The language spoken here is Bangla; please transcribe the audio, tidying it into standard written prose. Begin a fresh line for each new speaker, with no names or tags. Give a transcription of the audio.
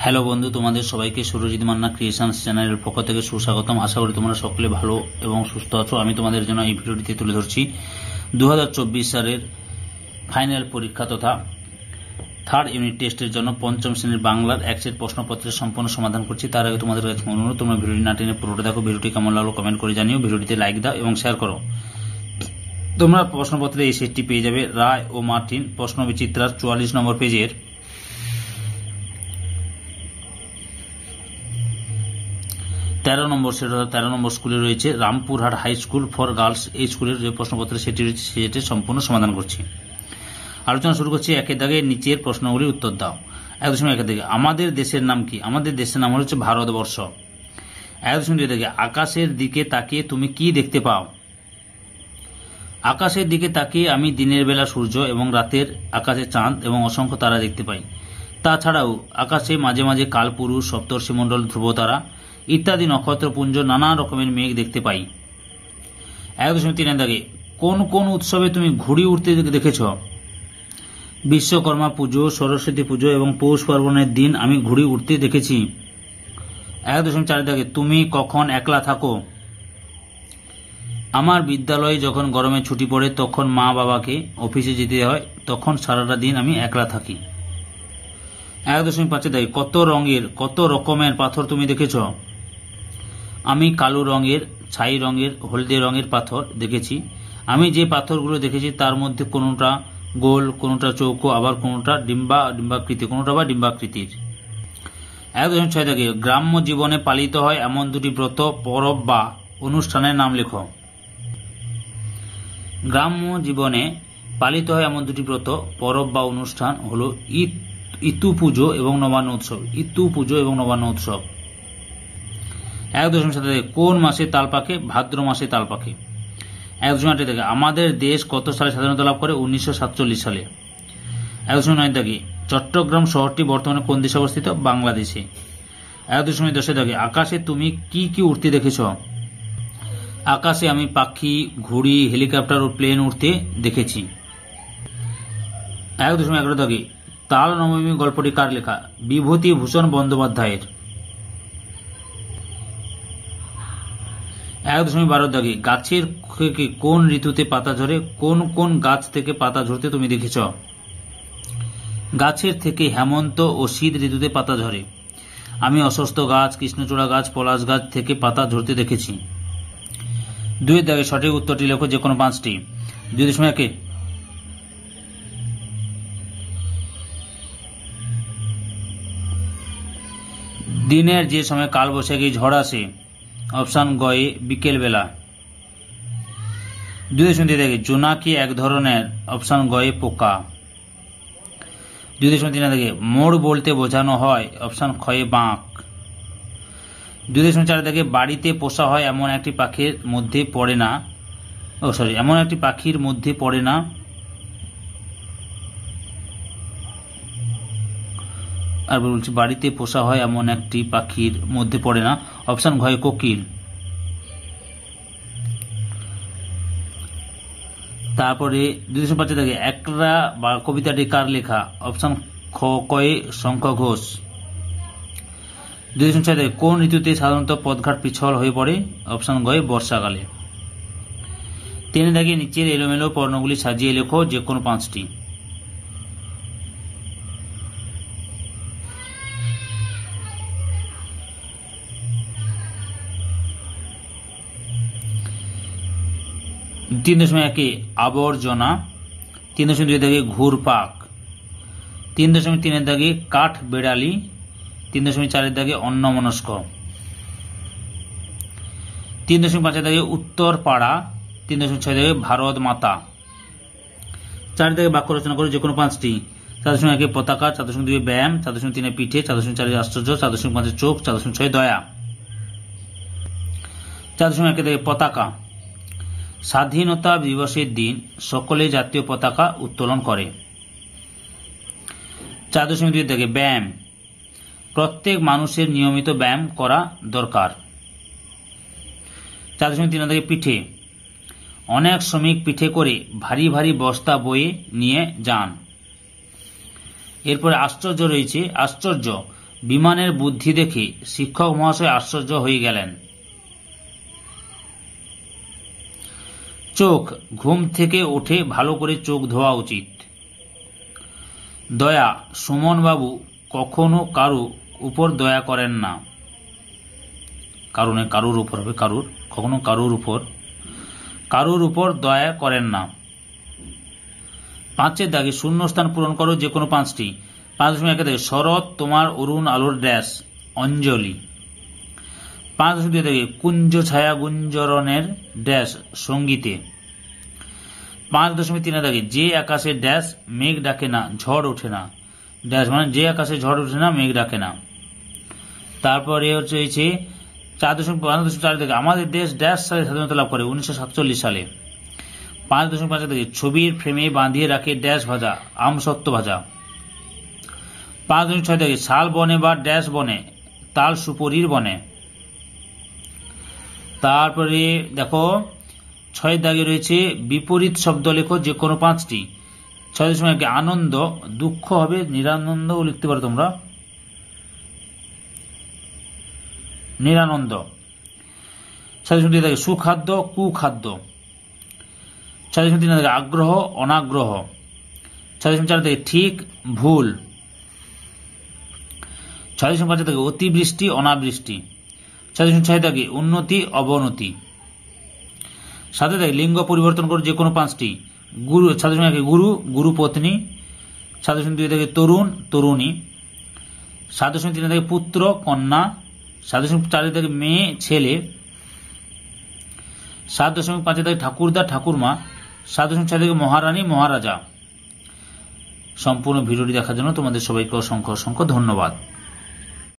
হ্যালো বন্ধু, তোমাদের সবাইকে সুরজিৎ মান্না ক্রিয়েশনস চ্যানেলের পক্ষ থেকে সুস্বাগতম। আশা করি তোমরা সকলে ভালো এবং সুস্থ আছো। আমি তোমাদের জন্য এই ভিডিওটিতে তুলে ধরছি 2024 সালের ফাইনাল পরীক্ষা তথা থার্ড ইউনিট টেস্টের জন্য পঞ্চম শ্রেণীর বাংলার এক সেট প্রশ্নপত্রের সম্পূর্ণ সমাধান করছি। তার আগে তোমাদের কাছে অনুরোধ, তোমরা ভিডিওটি না টেনে পুরোটা দেখো। ভিডিওটি কেমন লাগলো কমেন্ট করে জানিও, ভিডিওটিতে লাইক দাও এবং শেয়ার করো। তোমরা প্রশ্নপত্রে এই সেটটি পেয়ে যাবে রায় ও মার্টিন প্রশ্নবিচিত্রার 44 নম্বর পেজের 13 নম্বর সেট, 13 নম্বর স্কুলে রয়েছে Rampurhat high school for girls. এই স্কুলের যে প্রশ্নপত্র সেটি রয়েছে সেটি সম্পূর্ণ সমাধান করছি। আলোচনা শুরু করছি। একের দাগে নিচের প্রশ্নগুলির উত্তর দাও। 1.1 দাগে আমাদের দেশের নাম কি? আমাদের দেশের নাম হচ্ছে ভারতবর্ষ। 1.2 দাগে আকাশের দিকে তাকিয়ে তুমি কি দেখতে পাও? আকাশের দিকে তাকিয়ে আমি দিনের বেলা সূর্য এবং রাতের আকাশে চাঁদ এবং অসংখ্য তারা দেখতে পাই। তাছাড়াও আকাশে মাঝে মাঝে কালপুরুষ, সপ্তর্ষিমণ্ডল, ধ্রুবতারা ইত্যাদি নক্ষত্রপুঞ্জ, নানা রকমের মেঘ দেখতে পাই। 1.3 দাগে কোন কোন উৎসবে তুমি ঘুড়ি উড়তে দেখেছ? বিশ্বকর্মা পুজো, সরস্বতী পুজো এবং পৌষ পার্বণের দিন আমি ঘুড়ি উড়তে দেখেছি। 1.4 দাগে তুমি কখন একলা থাকো? আমার বিদ্যালয়ে যখন গরমে ছুটি পড়ে তখন মা বাবাকে অফিসে যেতে হয়, তখন সারাটা দিন আমি একলা থাকি। 1.5 দাগে কত রকমের পাথর তুমি দেখেছ? আমি কালো রঙের, ছাই রঙের, হলদে রঙের পাথর দেখেছি। আমি যে পাথরগুলো দেখেছি তার মধ্যে কোনোটা গোল, কোনোটা চৌকো, আবার কোনোটা ডিম্বাকৃতির। 1.6 দাগে গ্রাম্য জীবনে পালিত হয় এমন দুটি ব্রত, পরব বা অনুষ্ঠানের নাম লেখো। গ্রাম্য জীবনে পালিত হয় এমন দুটি ব্রত, পরব বা অনুষ্ঠান হলো ইতু পুজো এবং নবান্ন উৎসব। 1.7 দাগে কোন মাসে তাল পাকে? ভাদ্র মাসে তাল পাকে। 1.8 দাগে আমাদের দেশ কত সালে স্বাধীনতা লাভ করে? 1947 সালে। 1.9 দাগে চট্টগ্রাম শহরটি বর্তমানে কোন দেশে অবস্থিত? বাংলাদেশে। 1.10 দাগে আকাশে তুমি কি কি উড়তে দেখেছ? আকাশে আমি পাখি, ঘুড়ি, হেলিকপ্টার ও প্লেন উড়তে দেখেছি। 1.11 দাগে তাল নবমী গল্পটি কার লেখা? বিভূতিভূষণ বন্দ্যোপাধ্যায়ের। 1.12 দাগে গাছের থেকে কোন ঋতুতে পাতা ঝরে? কোন কোন গাছ থেকে পাতা ঝরতে তুমি দেখেছ? গাছের থেকে হেমন্ত ও শীত ঋতুতে পাতা ঝরে। আমি অশ্বত্থ গাছ, কৃষ্ণচূড়া গাছ, পলাশ গাছ থেকে পাতা ঝরতে দেখেছি। 2 দাগে সঠিক উত্তরটি লেখো, যে কোনো 5টি। 2.1 দিনের যে সময় কালবৈশাখী ঝড় আসে? অপশন গয়ে বিকেল বেলা। 2.3 দাগে জোনাকি এক ধরনের? অপশন গয়ে পোকা। 2.3 দাগে মোড় বলতে বোঝানো হয়? অপশন খয়ে বাঁক। 2.4 দাগে বাড়িতে পোষা হয় এমন একটি পাখির মধ্যে পড়ে না? এমন একটি পাখির মধ্যে পড়ে না? আর বলছি বাড়িতে পোষা হয় এমন একটি পাখির মধ্যে পড়ে না? অপশন ঘয়ে কোকিল। তারপরে 2.5 দাগে একরা বা কবিতাটি কার লেখা? অপশন কয়ে শঙ্খ ঘোষ। 2.6 দাগে কোন ঋতুতে সাধারণত পথঘাট পিছল হয়ে পড়ে? অপশন গয়ে বর্ষাকালে। 3 দাগে নিচের এলোমেলো পর্ণগুলি সাজিয়ে লেখো, যে কোনো 5টি। তিন 3.1 আবর্জনা। 3.2 দাগে ঘুরপাক। 3.3 দাগে কাঠ বেড়ালি। 3.4 দাগে অন্যমনস্ক। 3.5 দাগে উত্তর পাড়া। 3.6 দাগে ভারত মাতা। 4 দাগে বাক্য রচনা করে, যে কোনো 5টি। 4.1 পতাকা। 4.2 ব্যায়াম। 4.3 পিঠে। 4.4 আশ্চর্য। 4.5 চোখ। 4.6 দয়া। 4.1 দাগে পতাকা। স্বাধীনতা দিবসের দিন সকলে জাতীয় পতাকা উত্তোলন করে। 4.2 দাগে ব্যায়াম। প্রত্যেক মানুষের নিয়মিত ব্যায়াম করা দরকার। 4.3 দাগে পিঠে। অনেক শ্রমিক পিঠে করে ভারী ভারী বস্তা বয়ে নিয়ে যান। এরপরে আশ্চর্য রয়েছে, আশ্চর্য বিমানের বুদ্ধি দেখে শিক্ষক মহাশয় আশ্চর্য হয়ে গেলেন। চোখ, ঘুম থেকে উঠে ভালো করে চোখ ধোয়া উচিত। দয়া, সুমন বাবু কখনো কারো উপর দয়া করেন না। কারণে কারুর উপর হবে, কখনো কারুর উপর দয়া করেন না। 5 দাগে শূন্যস্থান পূরণ করো যে কোনো 5টি। 5.1 দাগে শরৎ তোমার অরুণ আলোর ড্যাশ অঞ্জলি। 5.2 দাগে কুঞ্জ ছায়া গুঞ্জরণের ড্যাশ সঙ্গীতে। 5.3 দাগে যে আকাশে ড্যাশ মেঘ ডাকে না ঝড় ওঠে না ড্যাশ, মানে যে আকাশে ঝড় ওঠে না মেঘ ডাকে না। তারপরে হচ্ছে 4.4 দাগে আমাদের দেশ ড্যাশ সালে স্বাধীনতা লাভ করে 1947 সালে। 5.5 দাগে ছবির ফ্রেমে বাঁধিয়ে রাখে ড্যাশ ভাজা আমসত্ত্ব ভাজা। 5.6 দাগে শাল বনে বা ড্যাশ বনে তাল সুপরির বনে। তারপরে দেখো 6 দাগে রয়েছে বিপরীত শব্দ লেখো যে কোনো 5টি। 6.1 আনন্দ, দুঃখ হবে নিরানন্দ লিখতে পারো তোমরা, নিরানন্দ। 6.2 দাগে সুখাদ্য কুখাদ্য। 6.3 দাগে আগ্রহ অনাগ্রহ। 6.4 দাগে ঠিক ভুল। 6.5 দাগে অতিবৃষ্টি অনাবৃষ্টি। 6.6 দাগে উন্নতি অবনতি। 7 দাগে লিঙ্গ পরিবর্তন করো যে কোনো 5টি। গুরু 7.1 গুরু গুরু পত্নী। 7.2 দাগে তরুণ তরুণী। 7.3 দাগে পুত্র কন্যা। 7.4 দাগে মেয়ে ছেলে। 7.5 দাগে ঠাকুরদা ঠাকুরমা। 7.6 দাগে মহারানী মহারাজা। সম্পূর্ণ ভিডিওটি দেখার জন্য তোমাদের সবাইকে অসংখ্য অসংখ্য ধন্যবাদ।